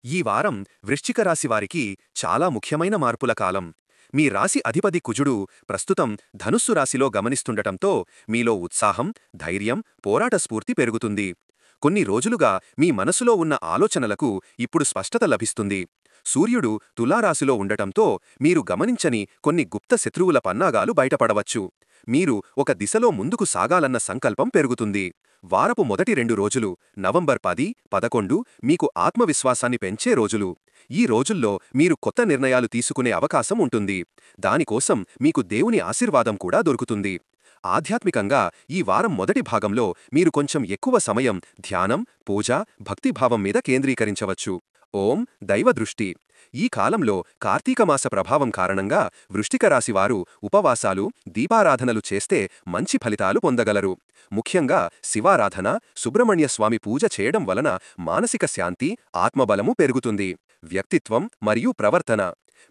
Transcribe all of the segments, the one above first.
ఈ వారం వృశ్చిక రాశి వారికి చాలా ముఖ్యమైన మార్పుల కాలం. మీ రాశి అధిపతి కుజుడు ప్రస్తుతం ధనుస్సు రాశిలో గమనిస్తుండటంతో మీలో ఉత్సాహం, ధైర్యం, పోరాట స్ఫూర్తి పెరుగుతుంది. కొన్ని రోజులుగా మీ మనసులో ఉన్న ఆలోచనలకు ఇప్పుడు స్పష్టత లభిస్తుంది. సూర్యుడు తులారాశిలో ఉండటంతో మీరు గమనించని కొన్ని గుప్త శత్రువుల పన్నాగాలు బయటపడవచ్చు. మీరు ఒక దిశలో ముందుకు సాగాలన్న సంకల్పం పెరుగుతుంది. వారపు మొదటి 2 రోజులు నవంబర్ 10, 11 మీకు ఆత్మవిశ్వాసాన్ని పెంచే రోజులు. ఈ రోజుల్లో మీరు కొత్త నిర్ణయాలు తీసుకునే అవకాశం ఉంటుంది. దానికోసం మీకు దేవుని ఆశీర్వాదం కూడా దొరుకుతుంది. ఆధ్యాత్మికంగా ఈ వారం మొదటి భాగంలో మీరు కొంచెం ఎక్కువ సమయం ధ్యానం, పూజ, భక్తిభావం మీద కేంద్రీకరించవచ్చు. ఓం దైవదృష్టి. ఈ కాలంలో కార్తీకమాస ప్రభావం కారణంగా వృశ్చిక రాశివారు ఉపవాసాలు, దీపారాధనలు చేస్తే మంచి ఫలితాలు పొందగలరు. ముఖ్యంగా శివారాధన, సుబ్రహ్మణ్య స్వామి పూజ చేయడం వలన మానసిక శాంతి, ఆత్మబలము పెరుగుతుంది. వ్యక్తిత్వం మరియు ప్రవర్తన.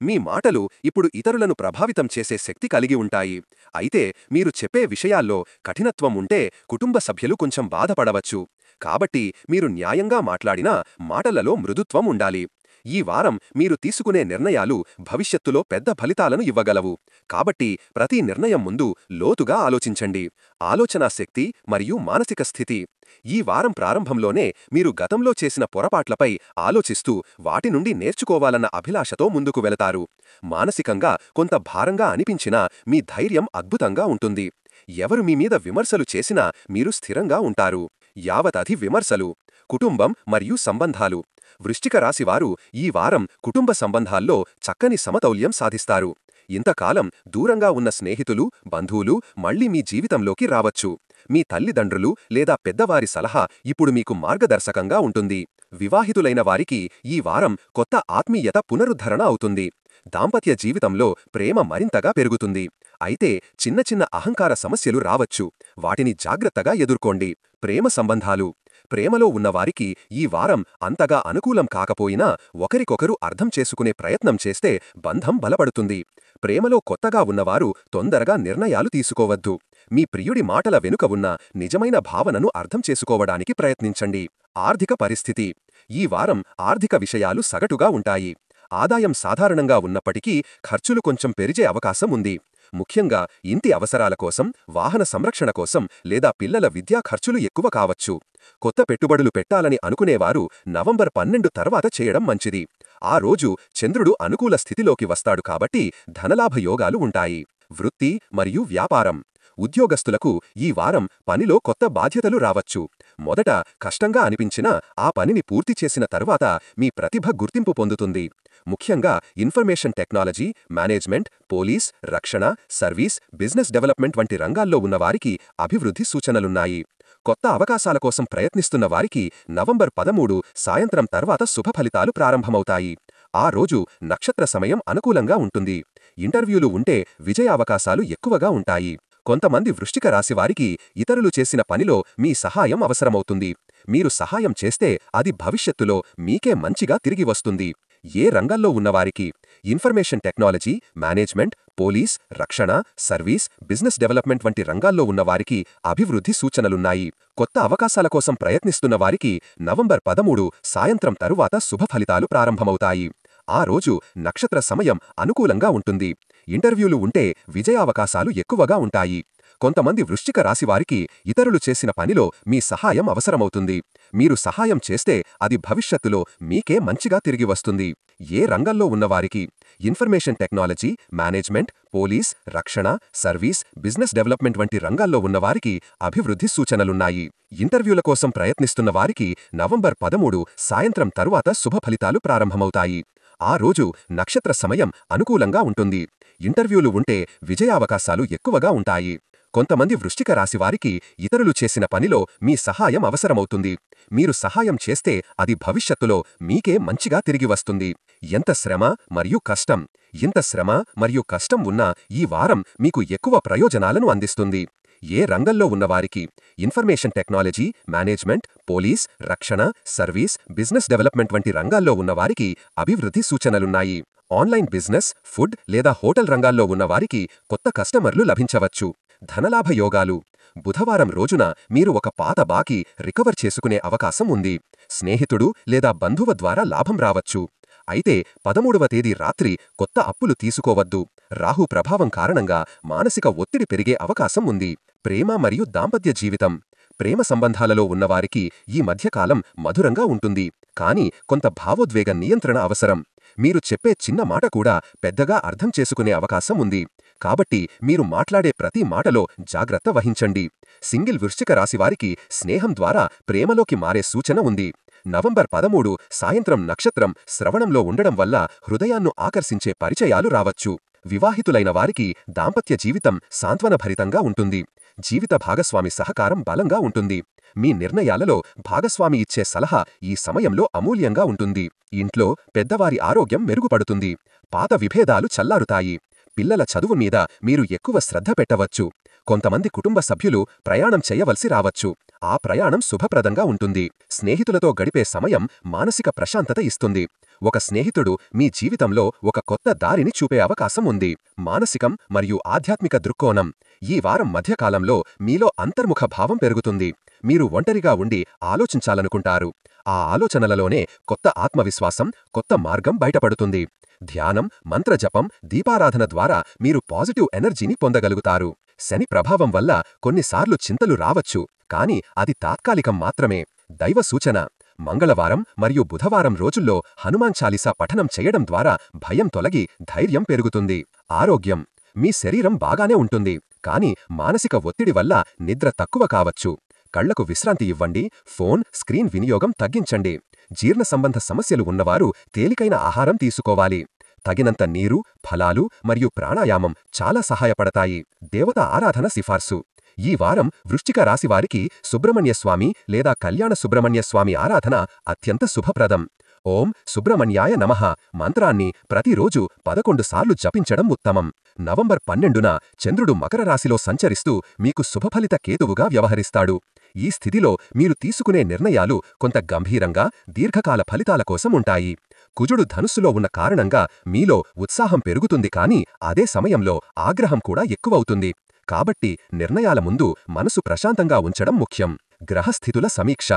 మీ మాటలు ఇప్పుడు ఇతరులను ప్రభావితం చేసే శక్తి కలిగి ఉంటాయి. అయితే మీరు చెప్పే విషయాల్లో కఠినత్వం ఉంటే కుటుంబ సభ్యులు కొంచెం బాధపడవచ్చు. కాబట్టి మీరు న్యాయంగా మాట్లాడినా మాటలలో మృదుత్వం ఉండాలి. ఈ వారం మీరు తీసుకునే నిర్ణయాలు భవిష్యత్తులో పెద్ద ఫలితాలను ఇవ్వగలవు. కాబట్టి ప్రతి నిర్ణయం ముందు లోతుగా ఆలోచించండి. ఆలోచనా శక్తి మరియు మానసిక స్థితి. ఈ వారం ప్రారంభంలోనే మీరు గతంలో చేసిన పొరపాట్లపై ఆలోచిస్తూ వాటి నుండి నేర్చుకోవాలన్న అభిలాషతో ముందుకు వెళతారు. మానసికంగా కొంత భారంగా అనిపించినా మీ ధైర్యం అద్భుతంగా ఉంటుంది. ఎవరు మీ మీద విమర్శలు చేసినా మీరు స్థిరంగా ఉంటారు. యావత్ విమర్శలు. కుటుంబం మరియు సంబంధాలు. వృశ్చిక రాశివారు ఈ వారం కుటుంబ సంబంధాల్లో చక్కని సమతౌల్యం సాధిస్తారు. ఇంతకాలం దూరంగా ఉన్న స్నేహితులు, బంధువులు మళ్లీ మీ జీవితంలోకి రావచ్చు. మీ తల్లిదండ్రులు లేదా పెద్దవారి సలహా ఇప్పుడు మీకు మార్గదర్శకంగా ఉంటుంది. వివాహితులైన వారికి ఈ వారం కొత్త ఆత్మీయత పునరుద్ధరణ అవుతుంది. దాంపత్య జీవితంలో ప్రేమ మరింతగా పెరుగుతుంది. అయితే చిన్న చిన్న అహంకార సమస్యలు రావచ్చు. వాటిని జాగ్రత్తగా ఎదుర్కోండి. ప్రేమ సంబంధాలు. ప్రేమలో ఉన్నవారికి ఈ వారం అంతగా అనుకూలం కాకపోయినా ఒకరికొకరు అర్థం చేసుకునే ప్రయత్నం చేస్తే బంధం బలపడుతుంది. ప్రేమలో కొత్తగా ఉన్నవారు తొందరగా నిర్ణయాలు తీసుకోవద్దు. మీ ప్రియుడి మాటల వెనుక ఉన్న నిజమైన భావనను అర్థం చేసుకోవడానికి ప్రయత్నించండి. ఆర్థిక పరిస్థితి. ఈ వారం ఆర్థిక విషయాలు సగటుగా ఉంటాయి. ఆదాయం సాధారణంగా ఉన్నప్పటికీ ఖర్చులు కొంచెం పెరిగే అవకాశం ఉంది. ముఖ్యంగా ఇంటి అవసరాల కోసం, వాహన సంరక్షణ కోసం లేదా పిల్లల విద్యా ఖర్చులు ఎక్కువ కావచ్చు. కొత్త పెట్టుబడులు పెట్టాలని అనుకునేవారు నవంబర్ 12 తర్వాత చేయడం మంచిది. ఆ రోజు చంద్రుడు అనుకూల స్థితిలోకి వస్తాడు కాబట్టి ధనలాభ యోగాలు ఉంటాయి. వృత్తి మరియు వ్యాపారం. ఉద్యోగస్తులకు ఈ వారం పనిలో కొత్త బాధ్యతలు రావచ్చు. మొదట కష్టంగా అనిపించినా ఆ పనిని పూర్తి చేసిన తరువాత మీ ప్రతిభ గుర్తింపు పొందుతుంది. ముఖ్యంగా ఇన్ఫర్మేషన్ టెక్నాలజీ, మేనేజ్మెంట్, పోలీస్, రక్షణ, సర్వీస్, బిజినెస్ డెవలప్మెంట్ వంటి రంగాల్లో ఉన్నవారికి అభివృద్ధి సూచనలున్నాయి. కొత్త అవకాశాల కోసం ప్రయత్నిస్తున్న వారికి నవంబర్ 13 సాయంత్రం తర్వాత శుభ ఫలితాలు ప్రారంభమవుతాయి. ఆ రోజు నక్షత్ర సమయం అనుకూలంగా ఉంటుంది. ఇంటర్వ్యూలు ఉంటే విజయావకాశాలు ఎక్కువగా ఉంటాయి. కొంతమంది వృశ్చిక రాశివారికి ఇతరులు చేసిన పనిలో మీ సహాయం అవసరమవుతుంది. మీరు సహాయం చేస్తే అది భవిష్యత్తులో మీకే మంచిగా తిరిగి వస్తుంది. ఏ రంగంలో ఉన్నవారికి ఇన్ఫర్మేషన్ టెక్నాలజీ, మేనేజ్మెంట్, పోలీస్, రక్షణ, సర్వీస్, బిజినెస్ డెవలప్మెంట్ వంటి రంగాల్లో ఉన్నవారికి అభివృద్ధి సూచనలున్నాయి. కొత్త అవకాశాల కోసం ప్రయత్నిస్తున్న వారికి నవంబర్ 13 సాయంత్రం తరువాత శుభ ఫలితాలు ప్రారంభమవుతాయి. ఆ రోజు నక్షత్ర సమయం అనుకూలంగా ఉంటుంది. ఇంటర్వ్యూలు ఉంటే విజయావకాశాలు ఎక్కువగా ఉంటాయి. కొంతమంది వృశ్చిక రాశివారికి ఇతరులు చేసిన పనిలో మీ సహాయం అవసరమవుతుంది. మీరు సహాయం చేస్తే అది భవిష్యత్తులో మీకే మంచిగా తిరిగి వస్తుంది. ఏ రంగంలో ఉన్నవారికి ఇన్ఫర్మేషన్ టెక్నాలజీ, మేనేజ్మెంట్, పోలీస్, రక్షణ, సర్వీస్, బిజినెస్ డెవలప్మెంట్ వంటి రంగాల్లో ఉన్నవారికి అభివృద్ధి సూచనలున్నాయి. ఇంటర్వ్యూల కోసం ప్రయత్నిస్తున్న వారికి నవంబర్ 13 సాయంత్రం తరువాత శుభ ఫలితాలు ప్రారంభమవుతాయి. ఆ రోజు నక్షత్ర సమయం అనుకూలంగా ఉంటుంది. ఇంటర్వ్యూలు ఉంటే విజయావకాశాలు ఎక్కువగా ఉంటాయి. కొంతమంది వృశ్చిక రాశివారికి ఇతరులు చేసిన పనిలో మీ సహాయం అవసరమవుతుంది. మీరు సహాయం చేస్తే అది భవిష్యత్తులో మీకే మంచిగా తిరిగి వస్తుంది. ఎంత శ్రమ మరియు కష్టం. ఇంత శ్రమ మరియు కష్టం ఉన్నా ఈ వారం మీకు ఎక్కువ ప్రయోజనాలను అందిస్తుంది. ఏ రంగంలో ఉన్నవారికి ఇన్ఫర్మేషన్ టెక్నాలజీ, మేనేజ్మెంట్, పోలీస్, రక్షణ, సర్వీస్, బిజినెస్ డెవలప్మెంట్ వంటి రంగాల్లో ఉన్నవారికి అభివృద్ధి సూచనలున్నాయి. ఆన్లైన్ బిజినెస్, ఫుడ్ లేదా హోటల్ రంగాల్లో ఉన్నవారికి కొత్త కస్టమర్లు లభించవచ్చు. ధనలాభ యోగాలు. బుధవారం రోజున మీరు ఒక పాత బాకీ రికవర్ చేసుకునే అవకాశం ఉంది. స్నేహితుడు లేదా బంధువు ద్వారా లాభం రావచ్చు. అయితే 13వ తేదీ రాత్రి కొత్త అప్పులు తీసుకోవద్దు. రాహు ప్రభావం కారణంగా మానసిక ఒత్తిడి పెరిగే అవకాశం ఉంది. ప్రేమ మరియు దాంపత్య జీవితం. ప్రేమ సంబంధాలలో ఉన్నవారికి ఈ మధ్యకాలం మధురంగా ఉంటుంది. కానీ కొంత భావోద్వేగ నియంత్రణ అవసరం. మీరు చెప్పే చిన్న మాట కూడా పెద్దగా అర్థం చేసుకునే అవకాశం ఉంది. కాబట్టి మీరు మాట్లాడే ప్రతి మాటలో జాగ్రత్త వహించండి. సింగిల్ వృశ్చిక రాశివారికి స్నేహం ద్వారా ప్రేమలోకి మారే సూచన ఉంది. నవంబర్ 13 సాయంత్రం నక్షత్రం శ్రవణంలో ఉండడం వల్ల హృదయాన్ని ఆకర్షించే పరిచయాలు రావచ్చు. వివాహితులైన వారికి దాంపత్య జీవితం సాంత్వనభరితంగా ఉంటుంది. జీవిత భాగస్వామి సహకారం బలంగా ఉంటుంది. మీ నిర్ణయాలలో భాగస్వామి ఇచ్చే సలహా ఈ సమయంలో అమూల్యంగా ఉంటుంది. ఇంట్లో పెద్దవారి ఆరోగ్యం మెరుగుపడుతుంది. పాత విభేదాలు చల్లారుతాయి. పిల్లల చదువు మీద మీరు ఎక్కువ శ్రద్ధ పెట్టవచ్చు. కొంతమంది కుటుంబ సభ్యులు ప్రయాణం చేయవలసి రావచ్చు. ఆ ప్రయాణం శుభప్రదంగా ఉంటుంది. స్నేహితులతో గడిపే సమయం మానసిక ప్రశాంతత ఇస్తుంది. ఒక స్నేహితుడు మీ జీవితంలో ఒక కొత్త దారిని చూపే అవకాశం ఉంది. మానసికం మరియు ఆధ్యాత్మిక దృక్కోణం. ఈ వారం మధ్యకాలంలో మీలో అంతర్ముఖ భావం పెరుగుతుంది. మీరు ఒంటరిగా ఉండి ఆలోచించాలనుకుంటారు. ఆ ఆలోచనలలోనే కొత్త ఆత్మవిశ్వాసం, కొత్త మార్గం బయటపడుతుంది. ధ్యానం, మంత్రజపం, దీపారాధన ద్వారా మీరు పాజిటివ్ ఎనర్జీని పొందగలుగుతారు. శని ప్రభావం వల్ల కొన్నిసార్లు చింతలు రావచ్చు. కాని అది తాత్కాలికం మాత్రమే. దైవ సూచన: మంగళవారం మరియు బుధవారం రోజుల్లో హనుమాన్ చాలీసా పఠనం చేయడం ద్వారా భయం తొలగి ధైర్యం పెరుగుతుంది. ఆరోగ్యం: మీ శరీరం బాగానే ఉంటుంది. కాని మానసిక ఒత్తిడి వల్ల నిద్ర తక్కువ కావచ్చు. కళ్లకు విశ్రాంతి ఇవ్వండి. ఫోన్, స్క్రీన్ వినియోగం తగ్గించండి. జీర్ణ సంబంధ సమస్యలు ఉన్నవారు తేలికైన ఆహారం తీసుకోవాలి. తగినంత నీరు, ఫలాలు మరియు ప్రాణాయామం చాలా సహాయపడతాయి. దేవత ఆరాధన సిఫార్సు: ఈ వారం వృశ్చిక రాశివారికి సుబ్రహ్మణ్యస్వామి లేదా కళ్యాణ సుబ్రహ్మణ్యస్వామి ఆరాధన అత్యంత శుభప్రదం. ఓం సుబ్రహ్మణ్యాయ నమః మంత్రాన్ని ప్రతిరోజు 11 సార్లు జపించడం ఉత్తమం. నవంబర్ 12న చంద్రుడు మకర రాశిలో సంచరిస్తూ మీకు శుభఫలిత కేతువుగా వ్యవహరిస్తాడు. ఈ స్థితిలో మీరు తీసుకునే నిర్ణయాలు కొంత గంభీరంగా, దీర్ఘకాల ఫలితాల కోసం ఉంటాయి. కుజుడు ధనుస్సులో ఉన్న కారణంగా మీలో ఉత్సాహం పెరుగుతుంది. కానీ అదే సమయంలో ఆగ్రహం కూడా ఎక్కువవుతుంది. కాబట్టి నిర్ణయాల ముందు మనసు ప్రశాంతంగా ఉంచడం ముఖ్యం. గ్రహస్థితుల సమీక్ష: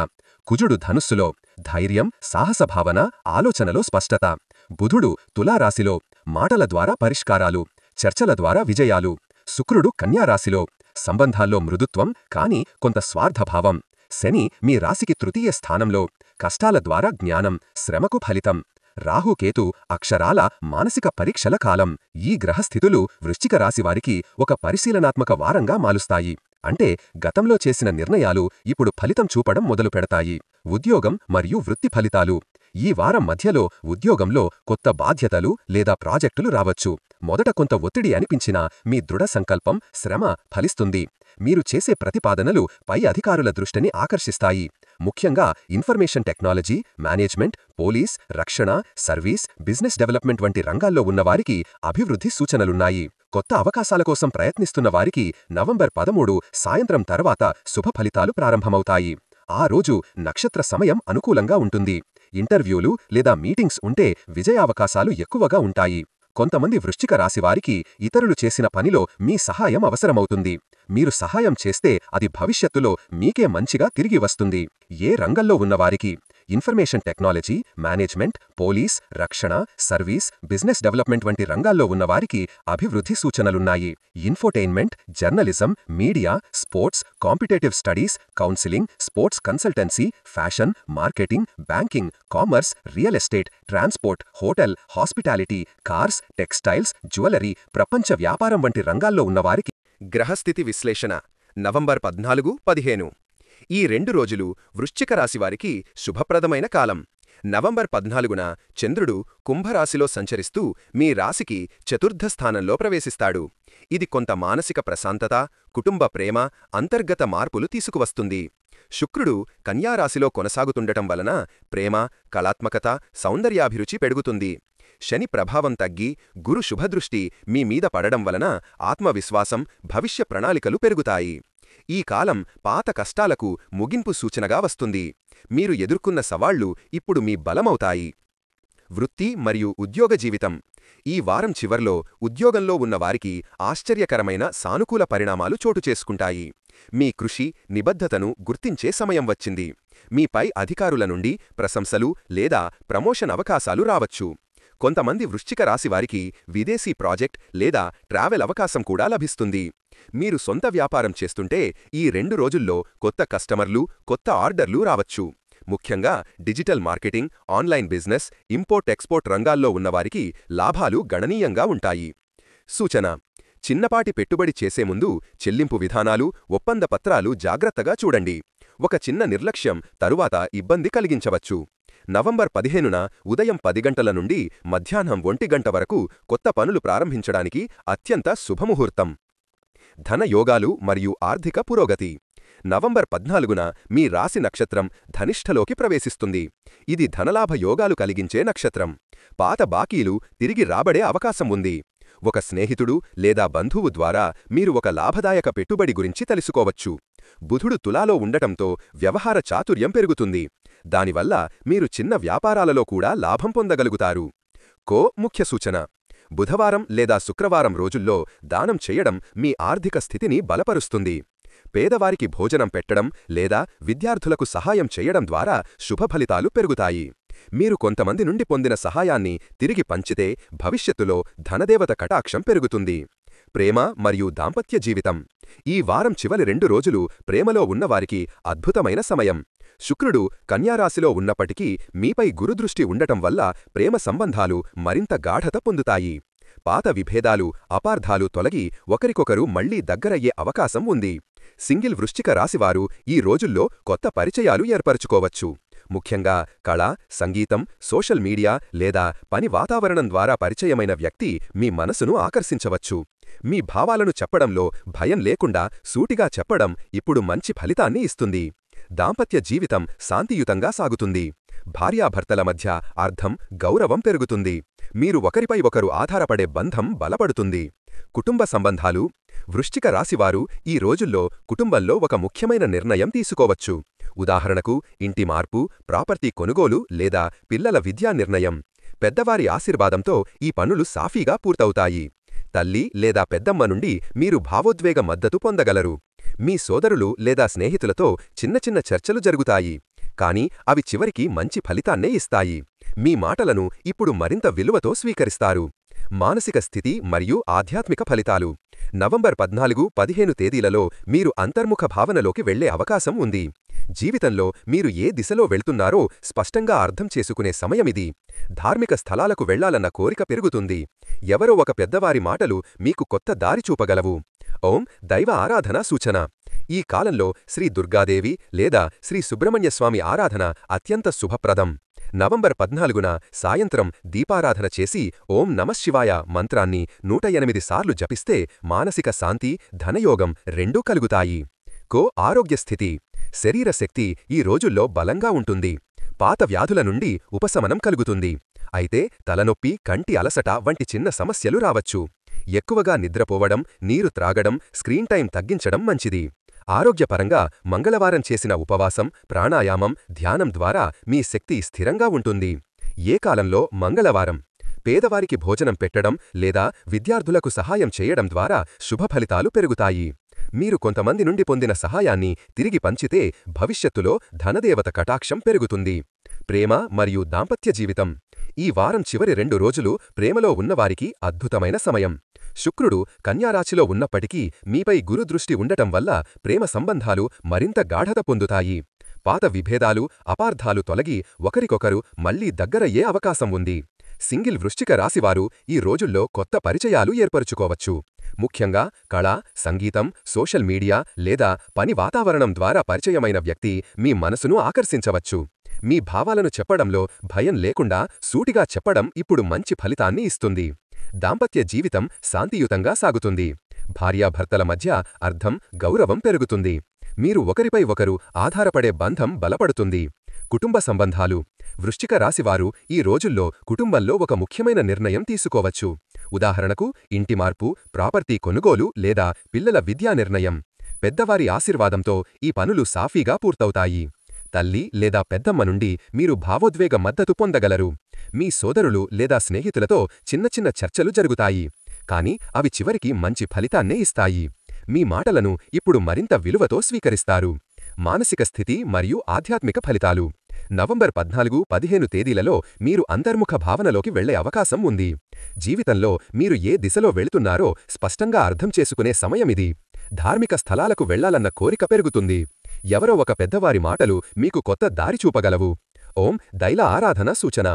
కుజుడు ధనుస్సులో ధైర్యం, సాహసభావన, ఆలోచనలో స్పష్టత. బుధుడు తులారాశిలో మాటల ద్వారా పరిష్కారాలు, చర్చల ద్వారా విజయాలు. శుక్రుడు కన్యారాశిలో సంబంధాల్లో మృదుత్వం, కాని కొంత స్వార్థభావం. శని మీ రాశికి తృతీయ స్థానంలో కష్టాల ద్వారా జ్ఞానం, శ్రమకు ఫలితం. రాహుకేతు అక్షరాల మానసిక పరీక్షల కాలం. ఈ గ్రహస్థితులు వృశ్చిక రాశివారికి ఒక పరిశీలనాత్మక వారంగా మాలుస్తాయి. అంటే గతంలో చేసిన నిర్ణయాలు ఇప్పుడు ఫలితం చూపడం మొదలుపెడతాయి. ఉద్యోగం మరియు వృత్తి ఫలితాలు: ఈ వారం మధ్యలో ఉద్యోగంలో కొత్త బాధ్యతలు లేదా ప్రాజెక్టులు రావచ్చు. మొదట కొంత ఒత్తిడి అనిపించినా మీ దృఢ సంకల్పం, శ్రమ ఫలిస్తుంది. మీరు చేసే ప్రతిపాదనలు పై అధికారుల దృష్టిని ఆకర్షిస్తాయి. ముఖ్యంగా ఇన్ఫర్మేషన్ టెక్నాలజీ, మేనేజ్మెంట్, పోలీస్, రక్షణ, సర్వీస్, బిజినెస్ డెవలప్మెంట్ వంటి రంగాల్లో ఉన్నవారికి అభివృద్ధి సూచనలున్నాయి. కొత్త అవకాశాల కోసం ప్రయత్నిస్తున్న వారికి నవంబర్ 13 సాయంత్రం తర్వాత శుభ ఫలితాలు ప్రారంభమవుతాయి. ఆ రోజు నక్షత్ర సమయం అనుకూలంగా ఉంటుంది. ఇంటర్వ్యూలు లేదా మీటింగ్స్ ఉంటే విజయావకాశాలు ఎక్కువగా ఉంటాయి. కొంతమంది వృశ్చిక రాశివారికి ఇతరులు చేసిన పనిలో మీ సహాయం అవసరమవుతుంది. మీరు సహాయం చేస్తే అది భవిష్యత్తులో మీకే మంచిగా తిరిగి వస్తుంది. ఏ రంగంలో ఉన్నవారికి ఇన్ఫర్మేషన్ టెక్నాలజీ, మేనేజ్మెంట్, పోలీస్, రక్షణ, సర్వీస్, బిజినెస్ డెవలప్మెంట్ వంటి రంగాల్లో ఉన్నవారికి అభివృద్ధి సూచనలున్నాయి. Infotainment, journalism, media, sports, competitive studies, counselling, sports consultancy, fashion, marketing, banking, commerce, real estate, transport, hotel, hospitality, cars, textiles, jewellery, ప్రపంచ వ్యాపారం వంటి రంగాల్లో ఉన్నవారికి. గ్రహస్థితి విశ్లేషణ: నవంబర్ 14-15 ఈ 2 రోజులు వృశ్చిక రాశివారికి శుభప్రదమైన కాలం. నవంబర్ 14న చంద్రుడు కుంభరాశిలో సంచరిస్తూ మీ రాశికి చతుర్థ స్థానంలో ప్రవేశిస్తాడు. ఇది కొంత మానసిక ప్రశాంతత, కుటుంబ ప్రేమ, అంతర్గత మార్పులు తీసుకువస్తుంది. శుక్రుడు కన్యారాశిలో కొనసాగుతుండటం వలన ప్రేమ, కళాత్మకత, సౌందర్యాభిరుచి పెరుగుతుంది. శని ప్రభావం తగ్గి గురు శుభదృష్టి మీ మీద పడడం వలన ఆత్మవిశ్వాసం, భవిష్య ప్రణాళికలు పెరుగుతాయి. ఈ కాలం పాత కష్టాలకు ముగింపు సూచనగా వస్తుంది. మీరు ఎదుర్కొన్న సవాళ్లు ఇప్పుడు మీ బలమవుతాయి. వృత్తి మరియు ఉద్యోగ జీవితం: ఈ వారం చివర్లో ఉద్యోగంలో ఉన్నవారికి ఆశ్చర్యకరమైన సానుకూల పరిణామాలు చోటు చేసుకుంటాయి. మీ కృషి, నిబద్ధతను గుర్తించే సమయం వచ్చింది. మీపై అధికారుల నుండి ప్రశంసలు లేదా ప్రమోషన్ అవకాశాలు రావచ్చు. కొంతమంది వృశ్చిక రాశివారికి విదేశీ ప్రాజెక్ట్ లేదా ట్రావెల్ అవకాశం కూడా లభిస్తుంది. మీరు సొంత వ్యాపారం చేస్తుంటే ఈ 2 రోజుల్లో కొత్త కస్టమర్లు, కొత్త ఆర్డర్లు రావచ్చు. ముఖ్యంగా digital marketing, online business, import export రంగాల్లో ఉన్నవారికి లాభాలు గణనీయంగా ఉంటాయి. సూచన: చిన్నపాటి పెట్టుబడి చేసే ముందు చెల్లింపు విధానాలు, ఒప్పంద పత్రాలు జాగ్రత్తగా చూడండి. ఒక చిన్న నిర్లక్ష్యం తరువాత ఇబ్బంది కలిగించవచ్చు. నవంబర్ 15న ఉదయం 10 గంటల నుండి మధ్యాహ్నం 1 గంట వరకు కొత్త పనులు ప్రారంభించడానికి అత్యంత శుభముహూర్తం. ధన యోగాలు మరియు ఆర్థిక పురోగతి. నవంబర్ 14న మీ రాశి నక్షత్రం ధనిష్ఠలోకి ప్రవేశిస్తుంది. ఇది ధనలాభ యోగాలు కలిగించే నక్షత్రం. పాత బాకీలు తిరిగి రాబడే అవకాశం ఉంది. ఒక స్నేహితుడు లేదా బంధువు ద్వారా మీరు ఒక లాభదాయక పెట్టుబడి గురించి తెలుసుకోవచ్చు. బుధుడు తులాలో ఉండటంతో వ్యవహార చాతుర్యం పెరుగుతుంది. దానివల్ల మీరు చిన్న వ్యాపారాలలో కూడా లాభం పొందగలుగుతారు. ముఖ్య సూచన: బుధవారం లేదా శుక్రవారం రోజుల్లో దానం చేయడం మీ ఆర్థిక స్థితిని బలపరుస్తుంది. పేదవారికి భోజనం పెట్టడం లేదా విద్యార్థులకు సహాయం చేయడం ద్వారా శుభఫలితాలు పెరుగుతాయి. మీరు కొంతమంది నుండి పొందిన సహాయాన్ని తిరిగి పంచితే భవిష్యత్తులో ధనదేవత కటాక్షం పెరుగుతుంది. ప్రేమ మరియు దాంపత్య జీవితం. ఈ వారం చివరి 2 రోజులు ప్రేమలో ఉన్నవారికి అద్భుతమైన సమయం. శుక్రుడు కన్యారాశిలో ఉన్నప్పటికీ మీపై గురుదృష్టి ఉండటం వల్ల ప్రేమ సంబంధాలు మరింత గాఢత పొందుతాయి. పాత విభేదాలు, అపార్థాలు తొలగి ఒకరికొకరు మళ్లీ దగ్గరయ్యే అవకాశం ఉంది. సింగిల్ వృశ్చిక రాశివారు ఈ రోజుల్లో కొత్త పరిచయాలు ఏర్పరచుకోవచ్చు. ముఖ్యంగా కళ, సంగీతం, సోషల్ మీడియా లేదా పని వాతావరణం ద్వారా పరిచయమైన వ్యక్తి మీ మనసును ఆకర్షించవచ్చు. మీ భావాలను చెప్పడంలో భయం లేకుండా సూటిగా చెప్పడం ఇప్పుడు మంచి ఫలితాన్ని ఇస్తుంది. దాంపత్య జీవితం శాంతియుతంగా సాగుతుంది. భార్యాభర్తల మధ్య అర్థం, గౌరవం పెరుగుతుంది. మీరు ఒకరిపై ఒకరు ఆధారపడే బంధం బలపడుతుంది. కుటుంబ సంబంధాలు. వృశ్చిక రాశివారు ఈ రోజుల్లో కుటుంబంలో ఒక ముఖ్యమైన నిర్ణయం తీసుకోవచ్చు. ఉదాహరణకు ఇంటి మార్పు, ప్రాపర్టీ కొనుగోలు లేదా పిల్లల విద్యా నిర్ణయం. పెద్దవారి ఆశీర్వాదంతో ఈ పనులు సాఫీగా పూర్తవుతాయి. తల్లి లేదా పెద్దమ్మ నుండి మీరు భావోద్వేగ మద్దతు పొందగలరు. మీ సోదరులు లేదా స్నేహితులతో చిన్న చిన్న చర్చలు జరుగుతాయి. కానీ అవి చివరికి మంచి ఫలితాన్నే ఇస్తాయి. మీ మాటలను ఇప్పుడు మరింత విలువతో స్వీకరిస్తారు. మానసిక స్థితి మరియు ఆధ్యాత్మిక ఫలితాలు. నవంబర్ 14, 15 తేదీలలో మీరు అంతర్ముఖ భావనలోకి వెళ్లే అవకాశం ఉంది. జీవితంలో మీరు ఏ దిశలో వెళ్తున్నారో స్పష్టంగా అర్థం చేసుకునే సమయమిది. ధార్మిక స్థలాలకు వెళ్లాలన్న కోరిక పెరుగుతుంది. ఎవరో ఒక పెద్దవారి మాటలు మీకు కొత్త దారి చూపగలవు. దైవ ఆరాధన సూచన. ఈ కాలంలో శ్రీ దుర్గాదేవి లేదా శ్రీ సుబ్రహ్మణ్యస్వామి ఆరాధన అత్యంత శుభప్రదం. నవంబర్ 14న సాయంత్రం దీపారాధన చేసి ఓం నమఃశివాయ మంత్రాన్ని 108 సార్లు జపిస్తే మానసిక శాంతి, ధనయోగం రెండూ కలుగుతాయి. ఆరోగ్యస్థితి. శరీర శక్తి ఈ రోజుల్లో బలంగా ఉంటుంది. పాత వ్యాధుల నుండి ఉపశమనం కలుగుతుంది. అయితే తలనొప్పి, కంటి అలసట వంటి చిన్న సమస్యలు రావచ్చు. ఎక్కువగా నిద్రపోవడం, నీరు త్రాగడం, స్క్రీన్ టైం తగ్గించడం మంచిది. ఆరోగ్యపరంగా మంగళవారం చేసిన ఉపవాసం, ప్రాణాయామం, ధ్యానం ద్వారా మీ శక్తి స్థిరంగా ఉంటుంది. ఏ కాలంలో మంగళవారం. పేదవారికి భోజనం పెట్టడం లేదా విద్యార్థులకు సహాయం చేయడం ద్వారా శుభఫలితాలు పెరుగుతాయి. మీరు కొంతమంది నుండి పొందిన సహాయాన్ని తిరిగి పంచితే భవిష్యత్తులో ధనదేవత కటాక్షం పెరుగుతుంది. ప్రేమ మరియు దాంపత్య జీవితం. ఈ వారం చివరి 2 రోజులు ప్రేమలో ఉన్నవారికి అద్భుతమైన సమయం. శుక్రుడు కన్యారాశిలో ఉన్నప్పటికీ మీపై గురుదృష్టి ఉండటం వల్ల ప్రేమ సంబంధాలు మరింత గాఢత పొందుతాయి. పాత విభేదాలు, అపార్థాలు తొలగి ఒకరికొకరు మళ్లీ దగ్గరయ్యే అవకాశం ఉంది. సింగిల్ వృశ్చిక రాశివారు ఈ రోజుల్లో కొత్త పరిచయాలు ఏర్పరుచుకోవచ్చు. ముఖ్యంగా కళ, సంగీతం, సోషల్ మీడియా లేదా పని వాతావరణం ద్వారా పరిచయమైన వ్యక్తి మీ మనసును ఆకర్షించవచ్చు. మీ భావాలను చెప్పడంలో భయం లేకుండా సూటిగా చెప్పడం ఇప్పుడు మంచి ఫలితాన్ని ఇస్తుంది. దాంపత్య జీవితం శాంతియుతంగా సాగుతుంది. భార్యాభర్తల మధ్య అర్థం, గౌరవం పెరుగుతుంది. మీరు ఒకరిపై ఒకరు ఆధారపడే బంధం బలపడుతుంది. కుటుంబ సంబంధాలు. వృశ్చిక రాశివారు ఈ రోజుల్లో కుటుంబంలో ఒక ముఖ్యమైన నిర్ణయం తీసుకోవచ్చు. ఉదాహరణకు ఇంటి మార్పు, ప్రాపర్టీ కొనుగోలు లేదా పిల్లల విద్యా నిర్ణయం. పెద్దవారి ఆశీర్వాదంతో ఈ పనులు సాఫీగా పూర్తవుతాయి. తల్లి లేదా పెద్దమ్మ నుండి మీరు భావోద్వేగ మద్దతు పొందగలరు. మీ సోదరులు లేదా స్నేహితులతో చిన్న చిన్న చర్చలు జరుగుతాయి. కాని అవి చివరికి మంచి ఫలితాన్నే ఇస్తాయి. మీ మాటలను ఇప్పుడు మరింత విలువతో స్వీకరిస్తారు. మానసిక స్థితి మరియు ఆధ్యాత్మిక ఫలితాలు. నవంబర్ 14-15 తేదీలలో మీరు అంతర్ముఖ భావనలోకి వెళ్లే అవకాశం ఉంది. జీవితంలో మీరు ఏ దిశలో వెళుతున్నారో స్పష్టంగా అర్థం చేసుకునే సమయమిది. ధార్మిక స్థలాలకు వెళ్లాలన్న కోరిక పెరుగుతుంది. ఎవరో ఒక పెద్దవారి మాటలు మీకు కొత్త దారి చూపగలవు. ఓం దైల ఆరాధన సూచన.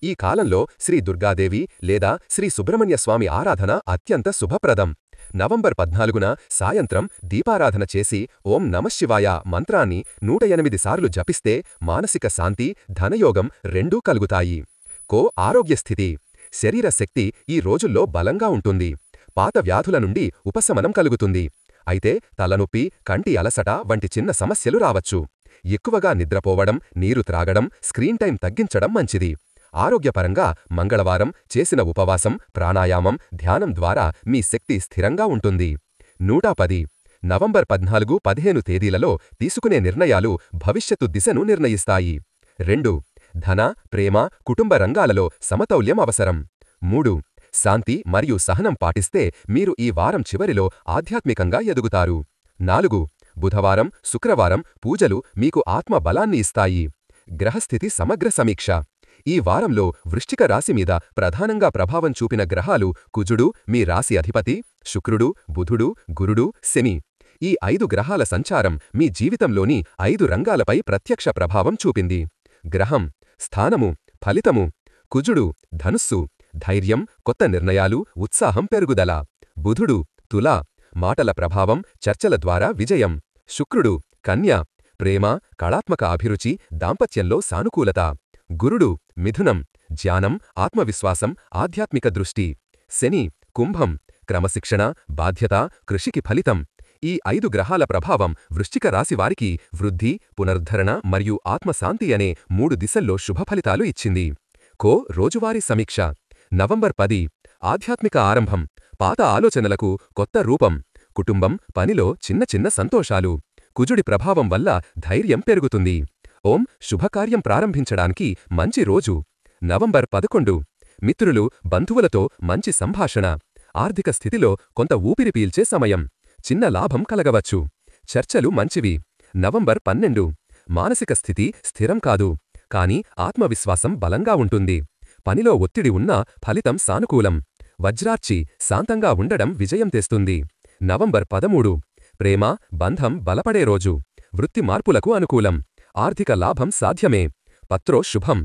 ఈ కాలంలో శ్రీ దుర్గాదేవి లేదా శ్రీ సుబ్రహ్మణ్యస్వామి ఆరాధన అత్యంత శుభప్రదం. నవంబర్ 14న సాయంత్రం దీపారాధన చేసి ఓం నమఃశివాయ మంత్రాన్ని 108 సార్లు జపిస్తే మానసిక శాంతి, ధనయోగం రెండూ కలుగుతాయి. ఆరోగ్యస్థితి. శరీర శక్తి ఈ రోజుల్లో బలంగా ఉంటుంది. పాత వ్యాధుల నుండి ఉపశమనం కలుగుతుంది. అయితే తలనొప్పి, కంటి అలసట వంటి చిన్న సమస్యలు రావచ్చు. ఎక్కువగా నిద్రపోవడం, నీరు త్రాగడం, స్క్రీన్ టైం తగ్గించడం మంచిది. ఆరోగ్యపరంగా మంగళవారం చేసిన ఉపవాసం, ప్రాణాయామం, ధ్యానం ద్వారా మీ శక్తి స్థిరంగా ఉంటుంది. 110 నవంబర్ 14-15 తేదీలలో తీసుకునే నిర్ణయాలు భవిష్యత్తు దిశను నిర్ణయిస్తాయి. 2 ధన, ప్రేమ, కుటుంబ రంగాలలో సమతౌల్యం అవసరం. 3 శాంతి మరియు సహనం పాటిస్తే మీరు ఈ వారం చివరిలో ఆధ్యాత్మికంగా ఎదుగుతారు. 4 బుధవారం, శుక్రవారం పూజలు మీకు ఆత్మ బలాన్ని ఇస్తాయి. గ్రహస్థితి సమగ్ర సమీక్ష. ఈ వారంలో వృశ్చిక రాశి మీద ప్రధానంగా ప్రభావం చూపిన గ్రహాలు కుజుడు, మీ రాశి అధిపతి, శుక్రుడు, బుధుడు, గురుడు, శని. ఈ 5 గ్రహాల సంచారం మీ జీవితంలోని 5 రంగాలపై ప్రత్యక్ష ప్రభావం చూపింది. గ్రహం, స్థానము, ఫలితము. కుజుడు, ధనుస్సు, ధైర్యం, కొత్త నిర్ణయాలు, ఉత్సాహం పెరుగుదల. బుధుడు, తుల, మాటల ప్రభావం, చర్చల ద్వారా విజయం. శుక్రుడు, కన్య, ప్రేమ, కళాత్మక అభిరుచి, దాంపత్యంలో సానుకూలత. గురుడు, మిథునం, ధ్యానం, ఆత్మవిశ్వాసం, ఆధ్యాత్మిక దృష్టి. శని, కుంభం, క్రమశిక్షణ, బాధ్యత, కృషికి ఫలితం. ఈ 5 గ్రహాల ప్రభావం వృశ్చిక రాశి వారికి వృద్ధి, పునరుద్ధరణ మరియు ఆత్మశాంతి అనే 3 దిశల్లో శుభఫలితాలు ఇచ్చింది. రోజువారీ సమీక్ష. నవంబర్ 10 ఆధ్యాత్మిక ఆరంభం. పాత ఆలోచనలకు కొత్త రూపం. కుటుంబం, పనిలో చిన్న చిన్న సంతోషాలు. కుజుడి ప్రభావం వల్ల ధైర్యం పెరుగుతుంది. ఓం శుభకార్యం ప్రారంభించడానికి మంచి రోజు. నవంబర్ 11 మిత్రులు, బంధువులతో మంచి సంభాషణ. ఆర్థిక స్థితిలో కొంత ఊపిరి పీల్చే సమయం. చిన్న లాభం కలగవచ్చు. చర్చలు మంచివి. నవంబర్ 12 మానసిక స్థితి స్థిరం కాదు, కాని ఆత్మవిశ్వాసం బలంగా ఉంటుంది. పనిలో ఒత్తిడి ఉన్నా ఫలితం సానుకూలం. వజ్రార్చి, శాంతంగా ఉండడం విజయం తెస్తుంది. నవంబర్ 13 ప్రేమ, బంధం బలపడే రోజు. వృత్తి మార్పులకు అనుకూలం. ఆర్థిక లాభం సాధ్యమే. పత్రో శుభం.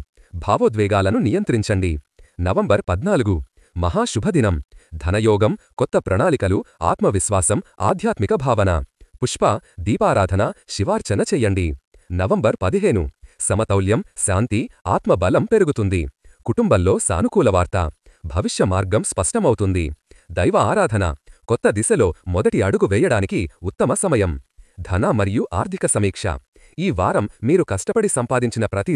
భావోద్వేగాలను నియంత్రించండి. నవంబర్ 14 మహాశుభదినం. ధనయోగం, కొత్త ప్రణాళికలు, ఆత్మవిశ్వాసం, ఆధ్యాత్మిక భావన. పుష్ప, దీపారాధన, శివార్చన చెయ్యండి. నవంబర్ 15 సమతౌల్యం, శాంతి, ఆత్మబలం పెరుగుతుంది. కుటుంబంలో సానుకూల వార్త. భవిష్య మార్గం స్పష్టమవుతుంది. దైవ ఆరాధన. కొత్త దిశలో మొదటి అడుగు వేయడానికి ఉత్తమ సమయం. ధన మరియు ఆర్థిక సమీక్ష. ఈ వారం మీరు కష్టపడి సంపాదించిన ప్రతి